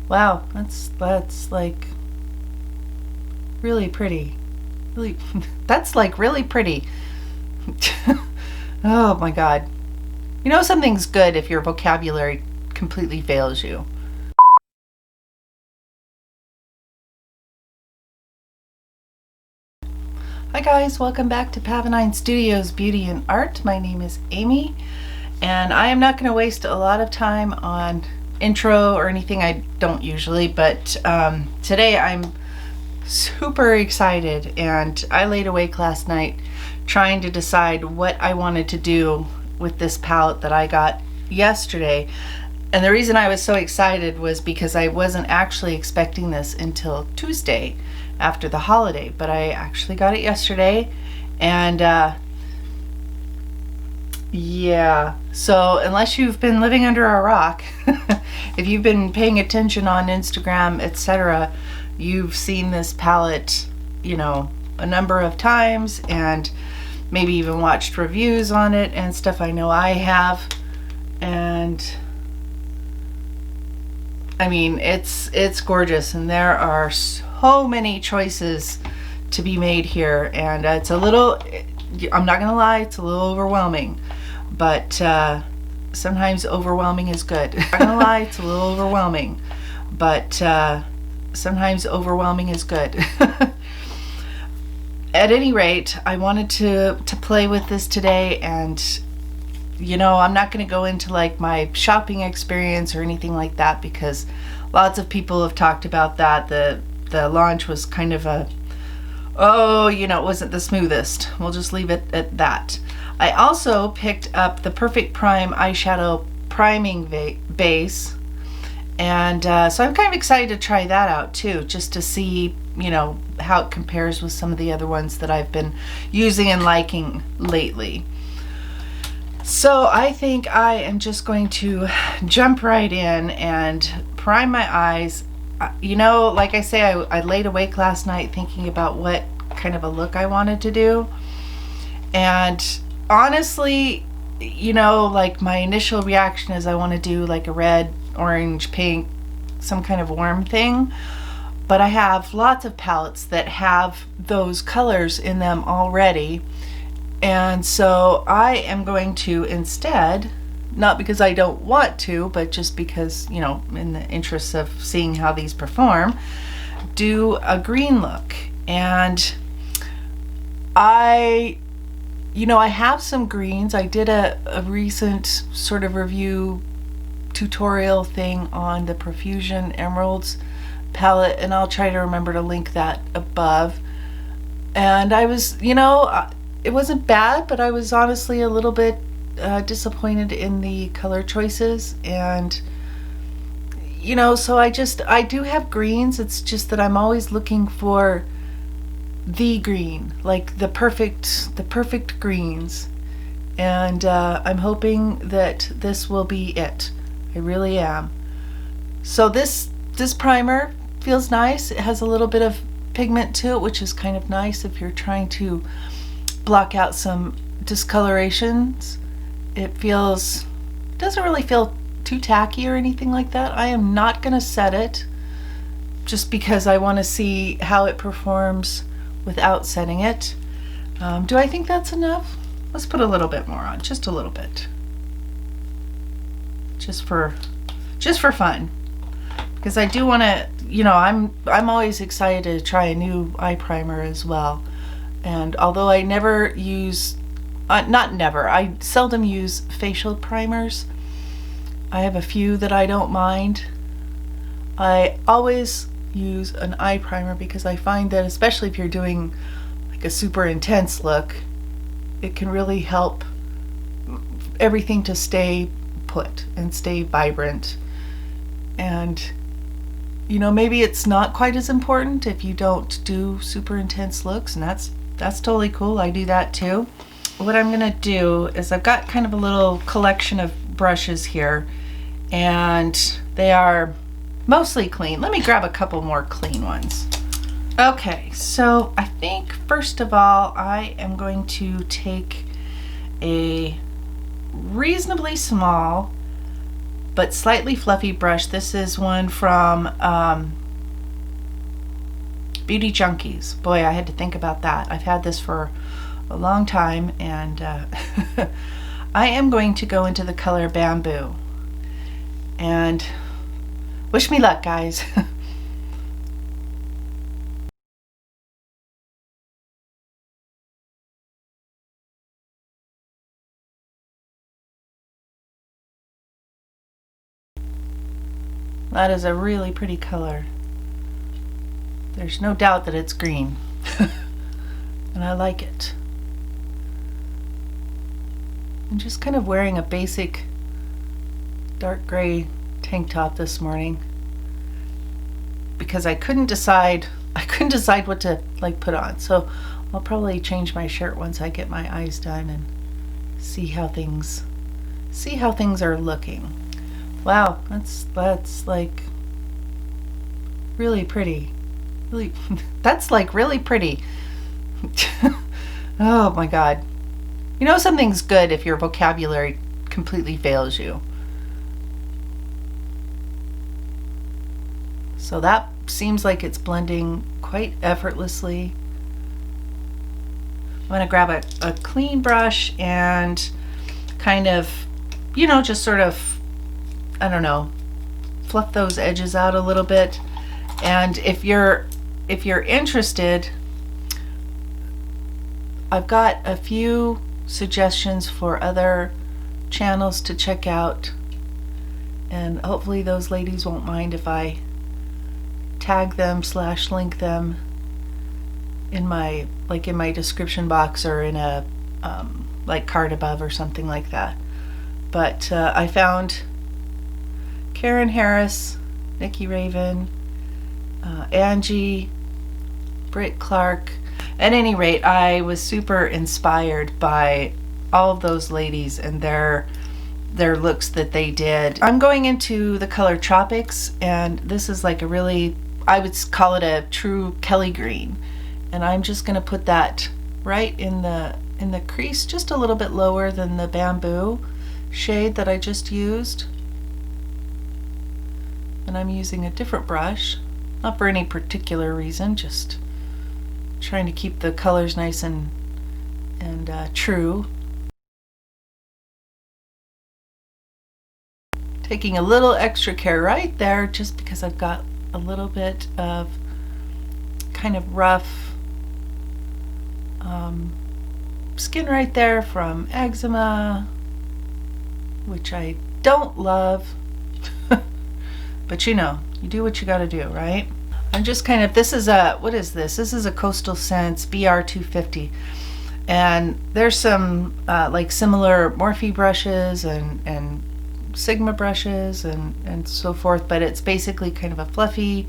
Wow, that's like really pretty. Really, that's like really pretty. Oh my God. You know something's good if your vocabulary completely fails you. Hi guys, welcome back to Pavonine Studios Beauty and Art. My name is Amy, and I am not going to waste a lot of time on intro or anything. I don't usually, but today I'm super excited, and I laid awake last night trying to decide what I wanted to do with this palette that I got yesterday. And the reason I was so excited was because I wasn't actually expecting this until Tuesday after the holiday, but I actually got it yesterday. And yeah, so unless you've been living under a rock, if you've been paying attention on Instagram, etc., you've seen this palette, a number of times, and maybe even watched reviews on it and stuff. I know I have. And I mean, it's gorgeous, and there are so many choices to be made here, and it's a little, I'm not gonna lie, it's a little overwhelming, but sometimes overwhelming is good. I'm not gonna lie, it's a little overwhelming, but sometimes overwhelming is good. At any rate, I wanted to play with this today, and I'm not going to go into like my shopping experience or anything like that, because lots of people have talked about that. The launch was kind of it wasn't the smoothest. We'll just leave it at that. I also picked up the Perfect Prime eyeshadow priming base, and so I'm kind of excited to try that out too, just to see how it compares with some of the other ones that I've been using and liking lately. So I think I am just going to jump right in and prime my eyes. Like I say, I laid awake last night thinking about what kind of a look I wanted to do. And honestly, like my initial reaction is I want to do like a red, orange, pink, some kind of warm thing. But I have lots of palettes that have those colors in them already. And so I am going to instead, not because I don't want to, but just because, in the interest of seeing how these perform, do a green look. And I have some greens. I did a recent sort of review tutorial thing on the Profusion Emeralds palette, and I'll try to remember to link that above. And I was, it wasn't bad, but I was honestly a little bit disappointed in the color choices. And so I do have greens. It's just that I'm always looking for the green, like the perfect greens. And I'm hoping that this will be it. I really am. So this primer feels nice. It has a little bit of pigment to it, which is kind of nice if you're trying to block out some discolorations. It doesn't really feel too tacky or anything like that. I am not going to set it just because I want to see how it performs without setting it. Do I think that's enough? Let's put a little bit more on, just a little bit. Just for fun. Because I do want to, I'm always excited to try a new eye primer as well. And although I never use, I seldom use facial primers. I have a few that I don't mind. I always use an eye primer because I find that, especially if you're doing like a super intense look, it can really help everything to stay put and stay vibrant. And maybe it's not quite as important if you don't do super intense looks, and that's totally cool. I do that too. What I'm gonna do is I've got kind of a little collection of brushes here, and they are mostly clean. Let me grab a couple more clean ones. Okay, so I think first of all I am going to take a reasonably small but slightly fluffy brush. This is one from Beauty Junkies. Boy, I had to think about that. I've had this for a long time, and I am going to go into the color Bamboo. And wish me luck, guys. That is a really pretty color. There's no doubt that it's green. And I like it. I'm just kind of wearing a basic dark gray tank top this morning because I couldn't decide what to like put on. So I'll probably change my shirt once I get my eyes done and see how things are looking. Wow, that's like really pretty. Really, that's like really pretty. Oh my God. You know something's good if your vocabulary completely fails you. So that seems like it's blending quite effortlessly. I'm going to grab a clean brush and kind of, you know, just sort of, I don't know, fluff those edges out a little bit. And if you're interested, I've got a few suggestions for other channels to check out, and hopefully those ladies won't mind if I tag them / link them in my description box or in a like card above or something like that. But I found Karen Harris, Nikki Raven, Angie, Britt Clark. At any rate, I was super inspired by all of those ladies and their looks that they did. I'm going into the color Tropics, and this is like a really, I would call it a true Kelly green. And I'm just going to put that right in the crease, just a little bit lower than the Bamboo shade that I just used. And I'm using a different brush, not for any particular reason, just trying to keep the colors nice and true. Taking a little extra care right there just because I've got a little bit of kind of rough skin right there from eczema, which I don't love. But you know, you do what you gotta do, right? I'm just kind of, this is a, what is this? This is a Coastal Scents BR250. And there's some like similar Morphe brushes and Sigma brushes and so forth, but it's basically kind of a fluffy,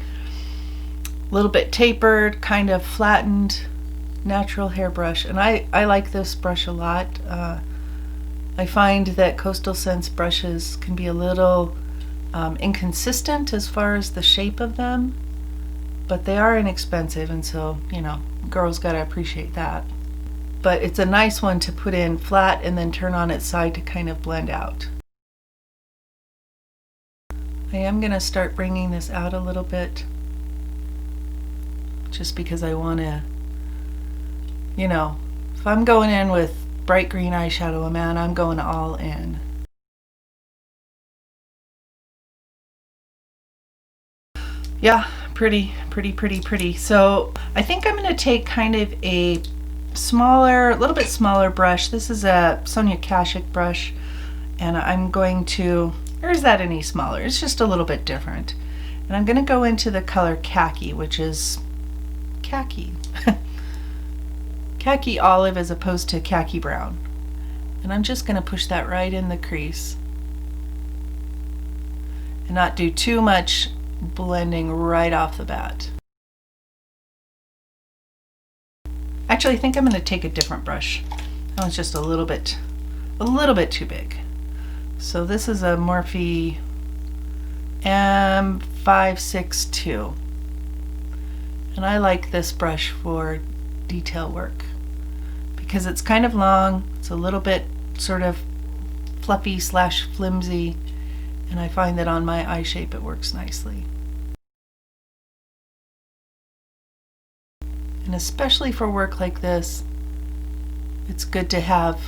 little bit tapered, kind of flattened natural hairbrush. And I like this brush a lot. I find that Coastal Scents brushes can be a little inconsistent as far as the shape of them, but they are inexpensive, and so, you know, girls gotta appreciate that. But it's a nice one to put in flat and then turn on its side to kind of blend out. I am gonna start bringing this out a little bit just because I want to, you know, if I'm going in with bright green eyeshadow, man, I'm going all in. Yeah, pretty. So I think I'm going to take kind of a little bit smaller brush. This is a Sonia Kashuk brush, and I'm going to, or is that any smaller? It's just a little bit different. And I'm going to go into the color Khaki, which is khaki. Khaki olive as opposed to khaki brown. And I'm just going to push that right in the crease and not do too much blending right off the bat. Actually, I think I'm going to take a different brush. That one's just a little bit too big. So this is a Morphe M562, and I like this brush for detail work because it's kind of long, it's a little bit sort of fluffy / flimsy, And I find that on my eye shape it works nicely. And especially for work like this, it's good to have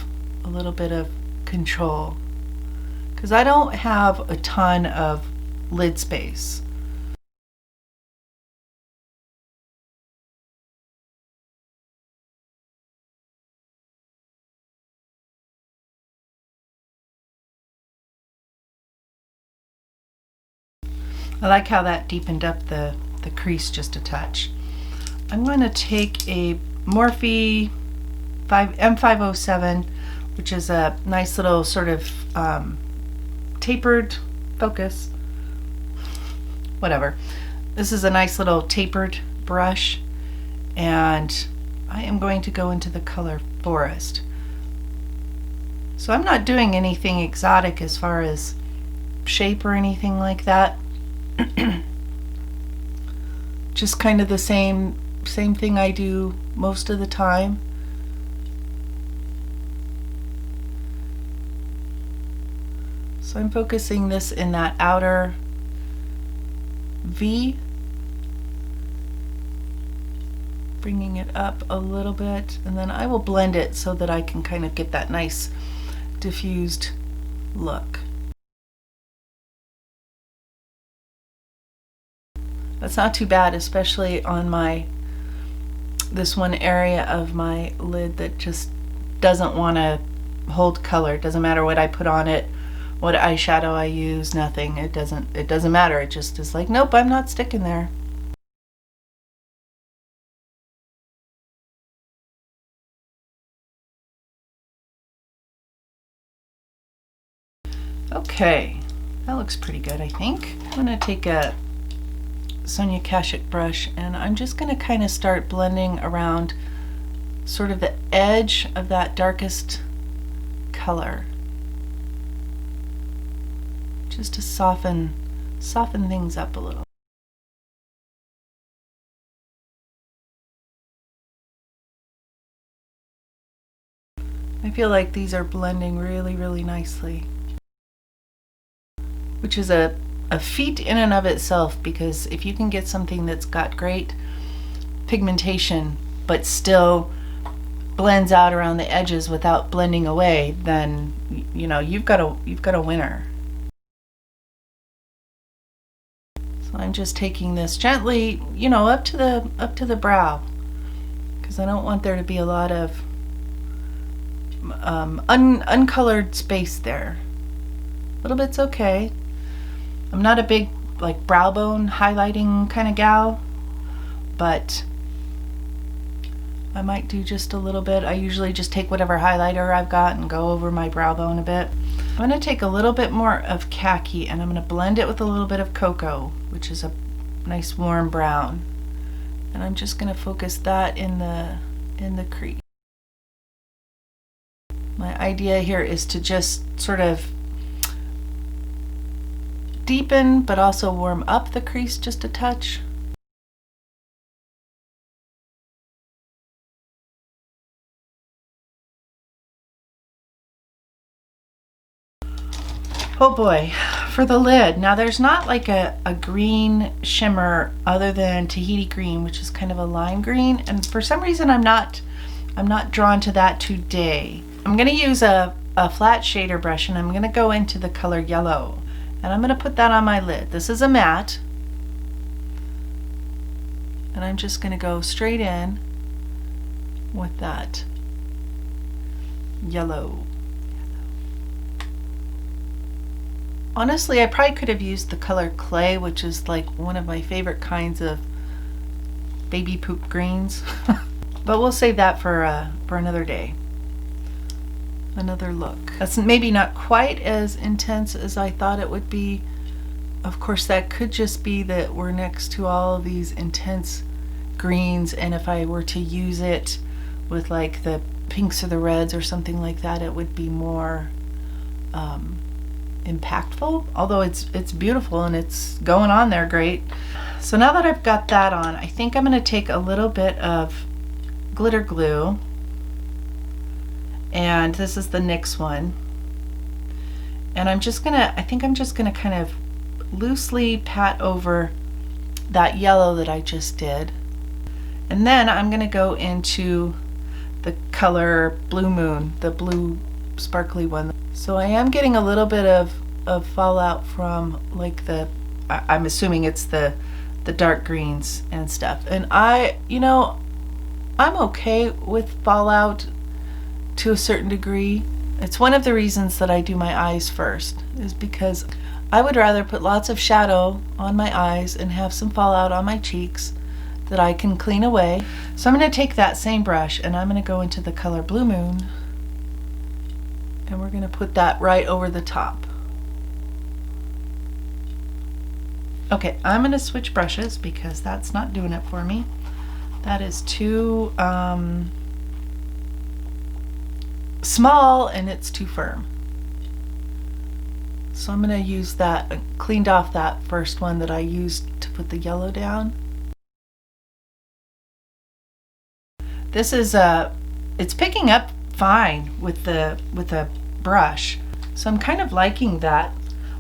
a little bit of control, because I don't have a ton of lid space. I like how that deepened up the crease just a touch. I'm going to take a Morphe M507, which is a nice little sort of tapered focus. Whatever. This is a nice little tapered brush, and I am going to go into the color Forest. So I'm not doing anything exotic as far as shape or anything like that. Just kind of the same thing I do most of the time. So I'm focusing this in that outer V, bringing it up a little bit, and then I will blend it so that I can kind of get that nice diffused look. That's not too bad, especially on this one area of my lid that just doesn't want to hold color. It doesn't matter what I put on it, what eyeshadow I use, nothing. It doesn't matter. It just is like, nope, I'm not sticking there. Okay, that looks pretty good, I think. I'm gonna take a Sonia Kashuk brush, and I'm just going to kind of start blending around sort of the edge of that darkest color, just to soften things up a little. I feel like these are blending really, really nicely, which is a feat in and of itself, because if you can get something that's got great pigmentation but still blends out around the edges without blending away, then you know you've got a winner. So I'm just taking this gently, you know, up to the brow, because I don't want there to be a lot of uncolored space there. A little bit's okay. I'm not a big like brow bone highlighting kind of gal, but I might do just a little bit. I usually just take whatever highlighter I've got and go over my brow bone a bit. I'm going to take a little bit more of khaki, and I'm going to blend it with a little bit of cocoa, which is a nice warm brown, and I'm just going to focus that in the crease. My idea here is to just sort of deepen but also warm up the crease just a touch. Oh boy, for the lid. Now there's not like a green shimmer other than Tahiti green, which is kind of a lime green, and for some reason I'm not drawn to that today. I'm going to use a flat shader brush, and I'm going to go into the color yellow, and I'm going to put that on my lid. This is a matte, and I'm just going to go straight in with that yellow. Honestly, I probably could have used the color clay, which is like one of my favorite kinds of baby poop greens. But we'll save that for another day. Another look. That's maybe not quite as intense as I thought it would be. Of course, that could just be that we're next to all of these intense greens, and if I were to use it with like the pinks or the reds or something like that, it would be more impactful, although it's beautiful and it's going on there great. So now that I've got that on, I think I'm going to take a little bit of glitter glue, and this is the NYX one, And I think I'm just gonna kind of loosely pat over that yellow that I just did. And then I'm gonna go into the color Blue Moon, the blue sparkly one. So I am getting a little bit of fallout from like I'm assuming it's the dark greens and stuff. And I'm okay with fallout to a certain degree. It's one of the reasons that I do my eyes first, is because I would rather put lots of shadow on my eyes and have some fallout on my cheeks that I can clean away. So I'm going to take that same brush and I'm going to go into the color Blue Moon, and we're going to put that right over the top. Okay, I'm going to switch brushes because that's not doing it for me. That is too small and it's too firm. So I'm going to use that, cleaned off that first one that I used to put the yellow down. This is it's picking up fine with the brush. So I'm kind of liking that.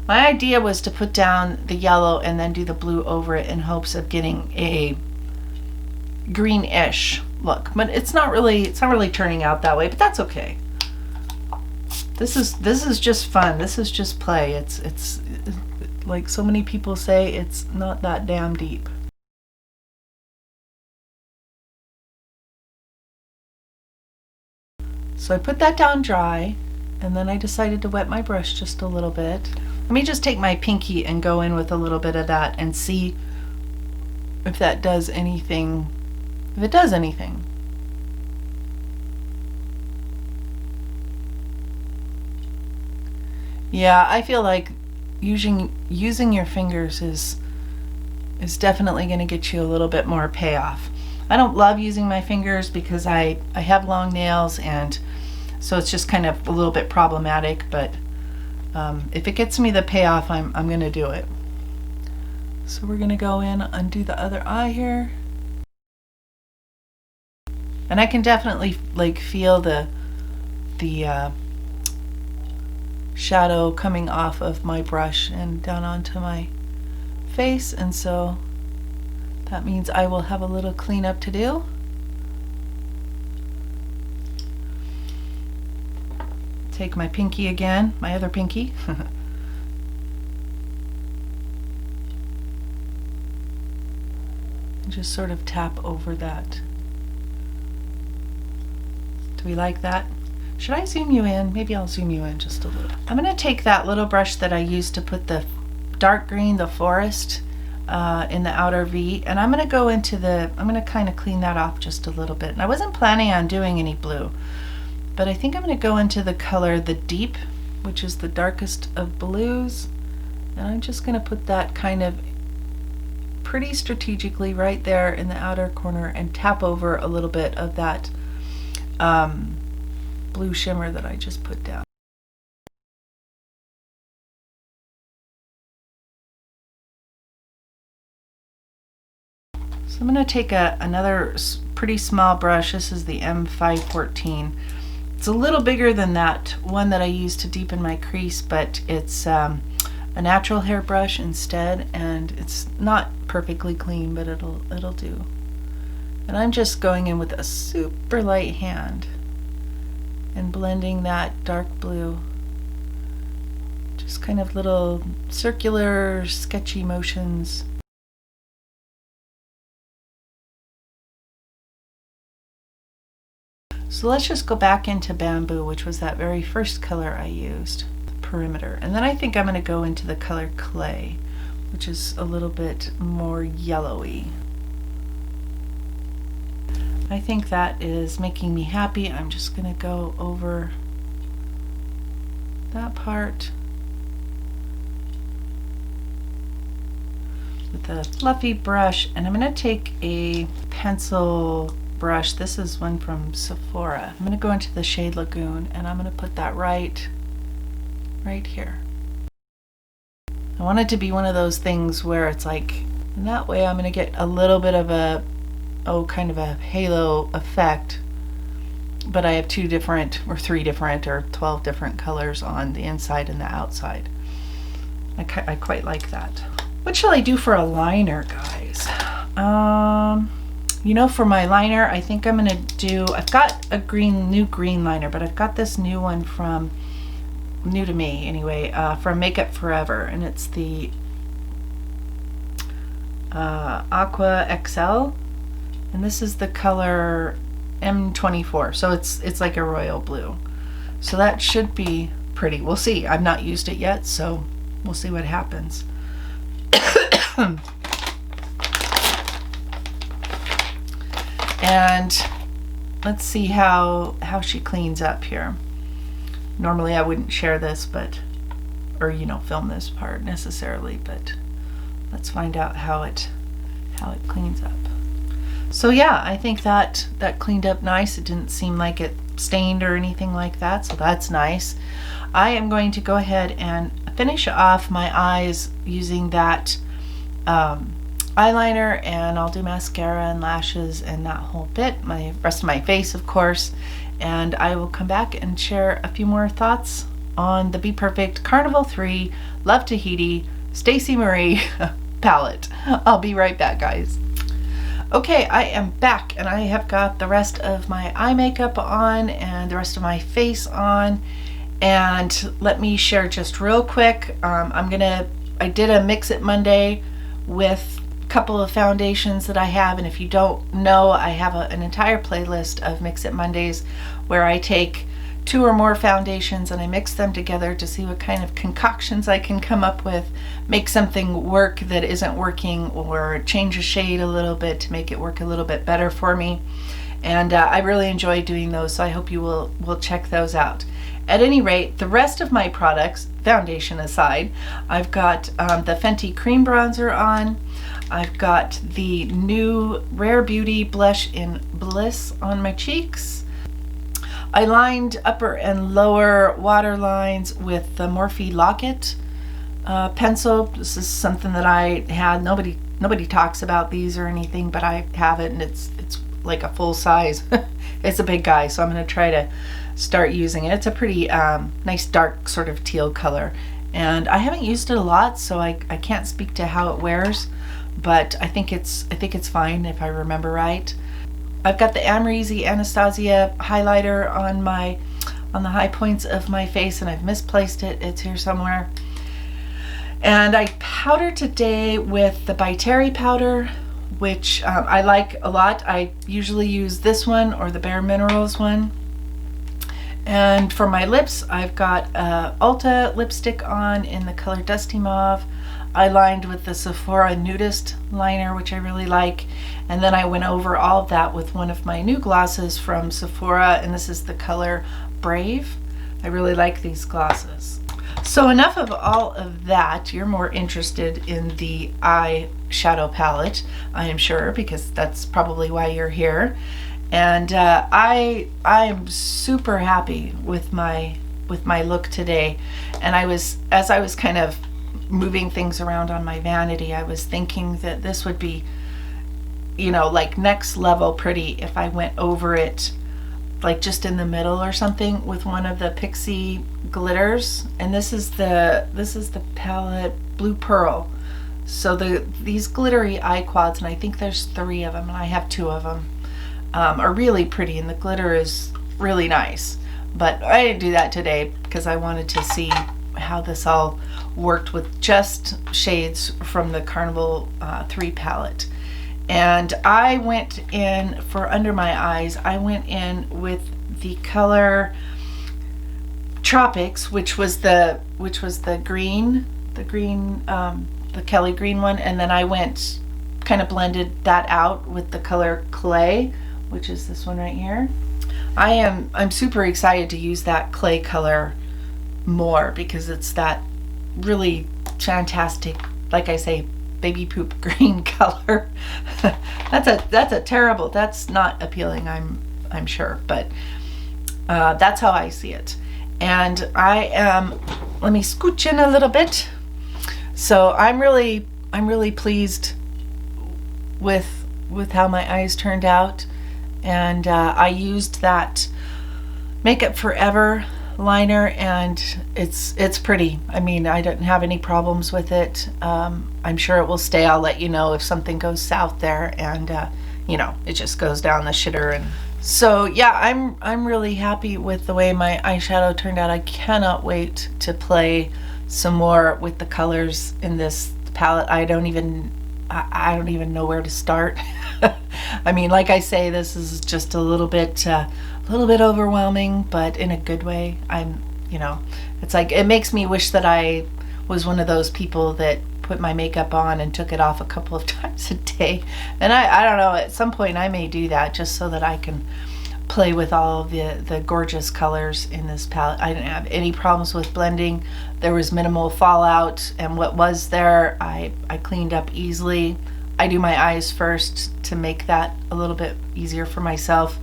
My idea was to put down the yellow and then do the blue over it in hopes of getting a greenish look, but it's not really turning out that way, but that's okay. This is just fun. This is just play. It's like so many people say, it's not that damn deep. So I put that down dry, and then I decided to wet my brush just a little bit. Let me just take my pinky and go in with a little bit of that and see if that does anything, if it does anything. Yeah, I feel like using your fingers is definitely going to get you a little bit more payoff. I don't love using my fingers because I have long nails, and so it's just kind of a little bit problematic, but if it gets me the payoff, I'm going to do it. So we're going to go in and do the other eye here. And I can definitely like feel the shadow coming off of my brush and down onto my face, and so that means I will have a little cleanup to do. Take my pinky again, my other pinky. And just sort of tap over that. Do we like that? Should I zoom you in? Maybe I'll zoom you in just a little. I'm going to take that little brush that I used to put the dark green, the forest, in the outer V, and I'm going to go into I'm going to kind of clean that off just a little bit. And I wasn't planning on doing any blue, but I think I'm going to go into the color the Deep, which is the darkest of blues, and I'm just going to put that kind of pretty strategically right there in the outer corner and tap over a little bit of that blue shimmer that I just put down. So I'm going to take another pretty small brush. This is the M514. It's a little bigger than that one that I used to deepen my crease, but it's a natural hair brush instead, and it's not perfectly clean, but it'll do. And I'm just going in with a super light hand and blending that dark blue. Just kind of little circular, sketchy motions. So let's just go back into Bamboo, which was that very first color I used, the perimeter. And then I think I'm going to go into the color Clay, which is a little bit more yellowy. I think that is making me happy. I'm just going to go over that part with a fluffy brush, and I'm going to take a pencil brush. This is one from Sephora. I'm going to go into the shade Lagoon, and I'm going to put that right here. I want it to be one of those things where it's like, and that way I'm going to get a little bit of a kind of a halo effect but I have 2 different or 3 different or 12 different colors on the inside and the outside. I quite like that. What shall I do for a liner, guys? You know, for my liner, I think I'm gonna do, I've got a new green liner, but I've got this new one from, new to me anyway, from Makeup Forever, and it's the Aqua XL, and this is the color M24, so it's like a royal blue. So that should be pretty. We'll see. I've not used it yet, so we'll see what happens. And let's see how she cleans up here. Normally I wouldn't share this, but, or you know, film this part necessarily, but let's find out how it cleans up. So yeah, I think that cleaned up nice. It didn't seem like it stained or anything like that, so that's nice. I am going to go ahead and finish off my eyes using that eyeliner, and I'll do mascara and lashes and that whole bit, my rest of my face of course, and I will come back and share a few more thoughts on the Bperfect Carnival III Love Tahiti Stacey Marie palette. I'll be right back, guys. Okay, I am back and I have got the rest of my eye makeup on and the rest of my face on, and let me share just real quick. I did a Mix It Monday with a couple of foundations that I have, and if you don't know, I have an entire playlist of Mix It Mondays where I take 2 or more foundations and I mix them together to see what kind of concoctions I can come up with, make something work that isn't working, or change a shade a little bit to make it work a little bit better for me. And I really enjoy doing those, so I hope you will check those out. At any rate, the rest of my products, foundation aside, I've got the Fenty Cream Bronzer on. I've got the new Rare Beauty Blush in Bliss on my cheeks. I lined upper and lower water lines with the Morphe Locket pencil. This is something that I had. Nobody talks about these or anything, but I have it, and it's like a full size. It's a big guy, so I'm going to try to start using it. It's a pretty nice dark sort of teal color, and I haven't used it a lot, so I can't speak to how it wears, but I think it's fine if I remember right. I've got the Amrezy Anastasia highlighter on the high points of my face, and I've misplaced it. It's here somewhere. And I powdered today with the By Terry powder, which I like a lot. I usually use this one or the Bare Minerals one. And for my lips, I've got Ulta lipstick on in the color Dusty Mauve. I lined with the Sephora Nudist liner, which I really like, and then I went over all of that with one of my new glosses from Sephora, and this is the color Brave. I really like these glosses. So enough of all of that. You're more interested in the eyeshadow palette, I am sure, because that's probably why you're here. And I am super happy with my look today. And as I was kind of moving things around on my vanity, I was thinking that this would be, you know, like next level pretty if I went over it like just in the middle or something with one of the Pixie glitters. And this is the palette Blue Pearl. So these glittery eye quads, and I think there's 3 of them, and I have 2 of them, are really pretty, and the glitter is really nice. But I didn't do that today because I wanted to see how this all worked with just shades from the Carnival 3 palette. And I went in for under my eyes, I went in with the color Tropics, which was the green, the Kelly green one, and then I went kind of blended that out with the color Clay, which is this one right here. I'm super excited to use that clay color more because it's that really fantastic, like I say, baby poop green color. That's not appealing, I'm sure, but that's how I see it. And let me scooch in a little bit. So I'm really pleased with how my eyes turned out. And I used that Makeup Forever liner, and it's pretty. I mean, I didn't have any problems with it. I'm sure it will stay. I'll let you know if something goes south there, and it just goes down the shitter. And so yeah, I'm really happy with the way my eyeshadow turned out. I cannot wait to play some more with the colors in this palette. I don't even know where to start. I mean, like I say, this is just a little bit overwhelming, but in a good way. It's like, it makes me wish that I was one of those people that put my makeup on and took it off a couple of times a day. And I don't know, at some point I may do that just so that I can play with all of the gorgeous colors in this palette. I didn't have any problems with blending. There was minimal fallout, and what was there, I cleaned up easily. I do my eyes first to make that a little bit easier for myself.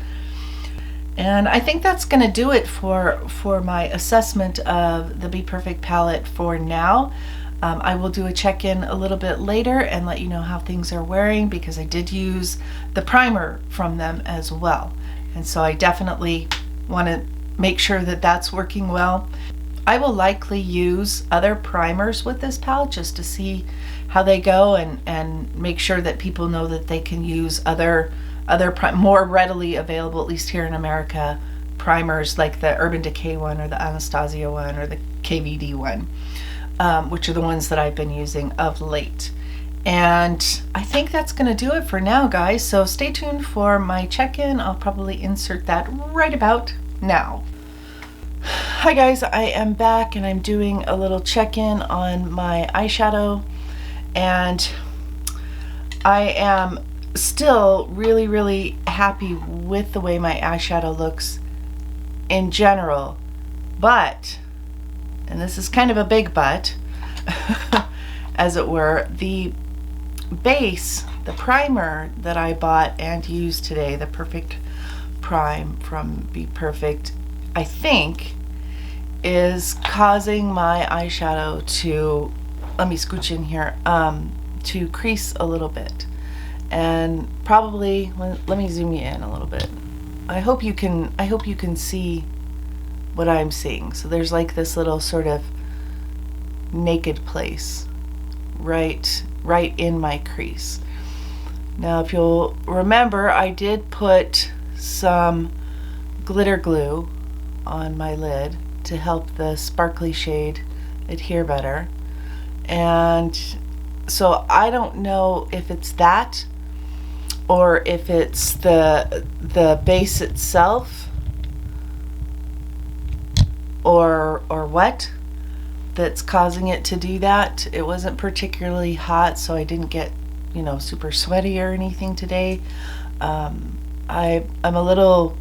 And I think that's going to do it for my assessment of the Bperfect palette for now. I will do a check-in a little bit later and let you know how things are wearing, because I did use the primer from them as well. And so I definitely want to make sure that that's working well. I will likely use other primers with this palette just to see how they go, and make sure that people know that they can use other more readily available, at least here in America, primers like the Urban Decay one or the Anastasia one or the KVD one, which are the ones that I've been using of late. And I think that's going to do it for now, guys. So stay tuned for my check-in. I'll probably insert that right about now. Hi guys, I am back and I'm doing a little check-in on my eyeshadow, and I am still really, really happy with the way my eyeshadow looks in general. But, and this is kind of a big but, as it were, the base, the primer that I bought and used today, the Perfect Prime from Bperfect, I think is causing my eyeshadow to, let me scooch in here, to crease a little bit. And probably, let me zoom you in a little bit. I hope you can see what I'm seeing. So there's like this little sort of naked place right in my crease. Now, if you'll remember, I did put some glitter glue on my lid to help the sparkly shade adhere better. And so I don't know if it's that or if it's the base itself or what that's causing it to do that. It wasn't particularly hot, so I didn't get, super sweaty or anything today. I'm a little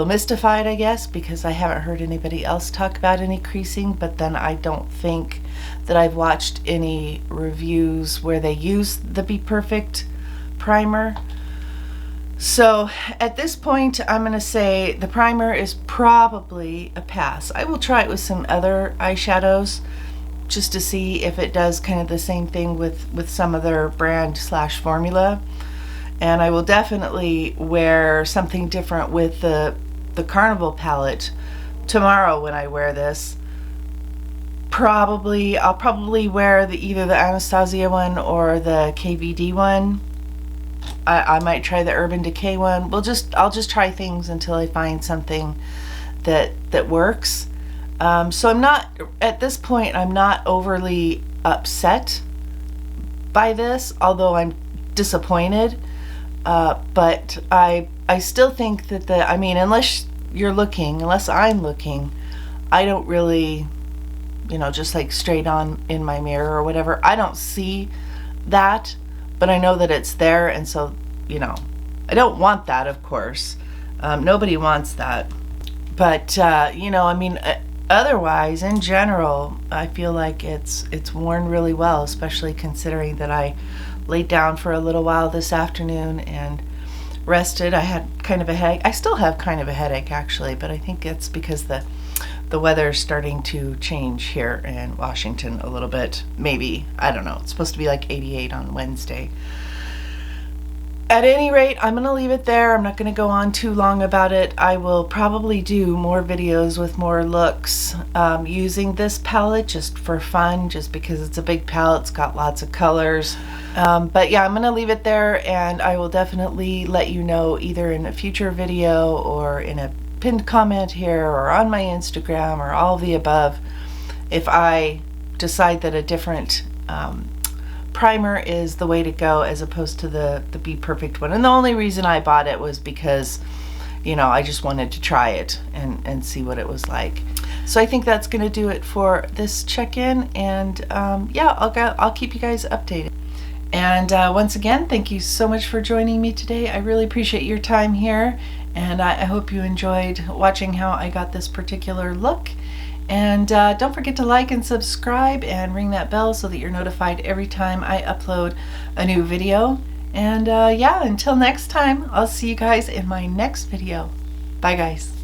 mystified, I guess, because I haven't heard anybody else talk about any creasing, but then I don't think that I've watched any reviews where they use the Bperfect primer. So at this point, I'm going to say the primer is probably a pass. I will try it with some other eyeshadows just to see if it does kind of the same thing with some other brand / formula. And I will definitely wear something different with the Carnival palette tomorrow when I wear this. I'll probably wear either the Anastasia one or the KVD one. I might try the Urban Decay one. I'll just try things until I find something that works. So I'm not, at this point, I'm not overly upset by this, although I'm disappointed. But I still think that unless I'm looking, I don't really, just like straight on in my mirror or whatever, I don't see that, but I know that it's there. And so, I don't want that, of course. Nobody wants that. But, otherwise, in general, I feel like it's worn really well, especially considering that I laid down for a little while this afternoon and rested. I had kind of a headache. I still have kind of a headache, actually, but I think it's because the weather's starting to change here in Washington a little bit. Maybe. I don't know. It's supposed to be like 88 on Wednesday. At any rate, I'm going to leave it there. I'm not going to go on too long about it. I will probably do more videos with more looks using this palette just for fun, just because it's a big palette. It's got lots of colors. But yeah, I'm going to leave it there, and I will definitely let you know either in a future video or in a pinned comment here or on my Instagram or all of the above if I decide that a different primer is the way to go as opposed to the Bperfect one. And the only reason I bought it was because, you know, I just wanted to try it and see what it was like. So I think that's going to do it for this check-in, and yeah, I'll keep you guys updated. And once again, thank you so much for joining me today. I really appreciate your time here, and I hope you enjoyed watching how I got this particular look. And don't forget to like and subscribe and ring that bell so that you're notified every time I upload a new video. And yeah, until next time, I'll see you guys in my next video. Bye guys.